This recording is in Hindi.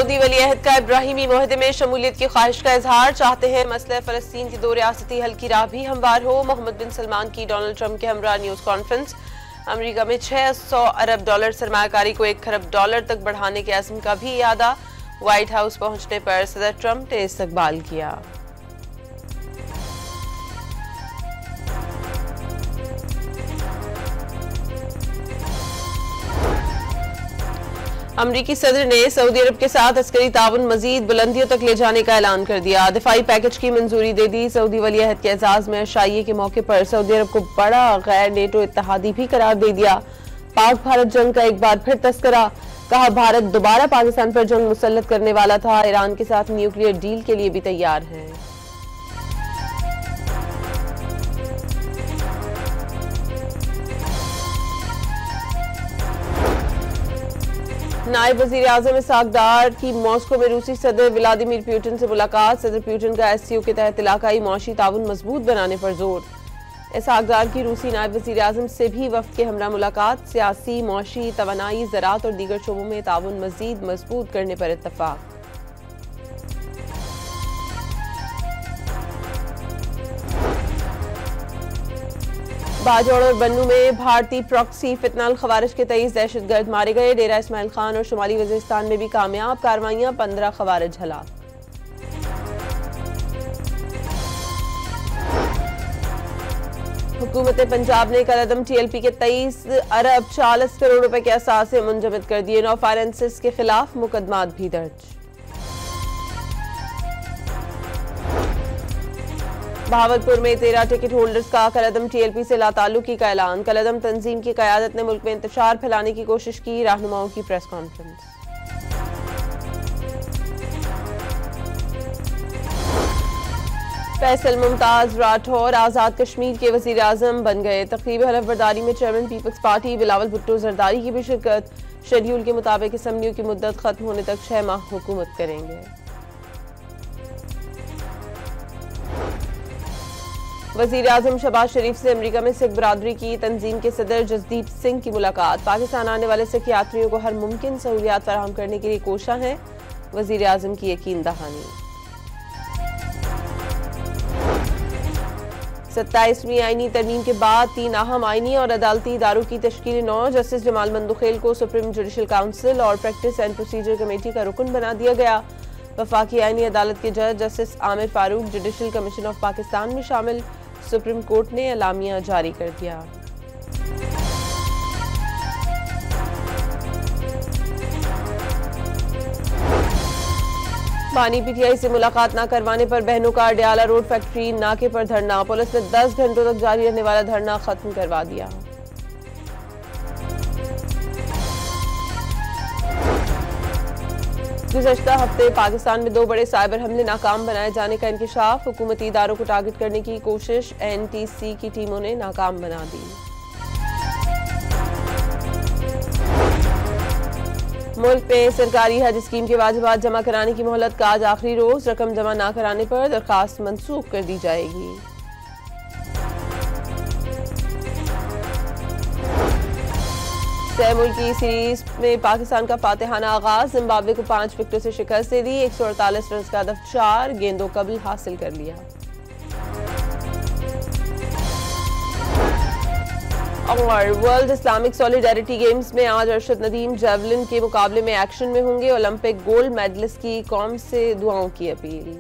सऊदी वली अहद का इब्राहिमी मुआहदे में शमूलियत की ख्वाहिश का इजहार, चाहते हैं मसले फ़लस्तीन की 2 रियासती हल की राह भी हमवार हो। मोहम्मद बिन सलमान की डोनाल्ड ट्रंप के हमरा न्यूज़ कॉन्फ्रेंस। अमेरिका में $600 अरब सरमायाकारी को $1 खरब तक बढ़ाने के अज़्म का भी इरादा। व्हाइट हाउस पहुंचने पर सदर ट्रंप ने इस्तकबाल किया। अमरीकी सदर ने सऊदी अरब के साथ अस्करी ताउन मजीद बुलंदियों तक ले जाने का ऐलान कर दिया। दिफाई पैकेज की मंजूरी दे दी। सऊदी वली अहद के एजाज में शाइये के मौके पर सऊदी अरब को बड़ा गैर नेटो इत्तेहादी भी करार दे दिया। पाक भारत जंग का एक बार फिर तस्करा, कहा भारत दोबारा पाकिस्तान पर जंग मुसल्लत करने वाला था। ईरान के साथ न्यूक्लियर डील के लिए भी तैयार है। नायब वजीर आजम इसहाक डार की मॉस्को में रूसी सदर व्लादिमीर पुतिन से मुलाकात। सदर पुतिन का SCO के तहत इलाकाई मुआशी ताउन मजबूत बनाने पर जोर। इसहाक डार की रूसी नायब वजीर आजम से भी वफ्द के हमरा मुलाकात। सियासी, मुआशी, तवानाई, ज़राअत और दीगर शोबों में ताउन मजीद मजबूत करने पर इत्तफाक। बाजौड़ और बन्नू में भारतीय प्रॉक्सी फितनाल खवारिज के 23 दहशतगर्द मारे गए। डेरा इस्माइल खान और शुमाली वजीरिस्तान में भी कामयाब कार्रवाइयां, 15 खवारिज हलाक। हुकूमत पंजाब ने कलअदम TLP के 23 अरब 40 करोड़ रुपए के असासे मुंजमद कर दिए। 9 फाइनेंसिस के खिलाफ मुकदमात भी दर्ज। बहावलपुर में 13 टिकट होल्डर्स का कलअदम TLP से लाताल्लुकी का ऐलान। कलअदम तंजीम की क़यादत ने मुल्क में इंतशार फैलाने की कोशिश की। रहनुमाओं की प्रेस कॉन्फ्रेंस। फैसल मुमताज राठौर आज़ाद कश्मीर के वज़ीर आज़म बन गए। तक़रीब हलफबरदारी में chairman Peoples Party Bilawal Bhutto Zardari की भी शिरकत। शेड्यूल के मुताबिक असम्बलियों की मुद्दत खत्म होने तक 6 माह हुकूमत करेंगे। वज़ीर आज़म शहबाज शरीफ से अमेरिका में सिख बरादरी की तंजीम के सदर जसदीप सिंह की मुलाकात। पाकिस्तान आने वाले सिख यात्रियों को हर मुमकिन सहूलियात फराहम करने के लिए कोशा है, वज़ीर आज़म की यकीन दहानी। 27वीं आईनी तरमीम के बाद 3 अहम आईनी और अदालती इदारों की तश्कील 9। जस्टिस जमाल मंदुखेल को सुप्रीम जुडिशल काउंसिल और प्रैक्टिस एंड प्रोसीजर कमेटी का रुकन बना दिया गया। वफाकी आईनी अदालत के जज justice Aamir Farooq judicial commission of Pakistan में शामिल। सुप्रीम कोर्ट ने एलामिया जारी कर दिया। बानी PTI से मुलाकात न करवाने पर बहनों का अडयाला रोड फैक्ट्री नाके पर धरना। पुलिस ने 10 घंटों तक जारी रहने वाला धरना खत्म करवा दिया। गुज़श्ता हफ्ते पाकिस्तान में 2 बड़े साइबर हमले नाकाम बनाए जाने का इंकशाफ। हुकूमती इदारों को टारगेट करने की कोशिश NTC की टीमों ने नाकाम बना दी। मुल्क में सरकारी हज स्कीम के वाजिबात जमा कराने की मोहलत का आज आखिरी रोज। रकम जमा न कराने पर दरखास्त मंसूख कर दी जाएगी। मुल्की सीरीज में पाकिस्तान का फातिहाना आगाज। जिम्बाब्वे को 5 विकेटों से शिकस्त दे दी। 148 रन का हदफ 4 गेंदों कबल हासिल कर लिया। और वर्ल्ड इस्लामिक सॉलिडारिटी गेम्स में आज अरशद नदीम जेवलिन के मुकाबले में एक्शन में होंगे। ओलंपिक गोल्ड मेडलिस्ट की कौम से दुआओं की अपील।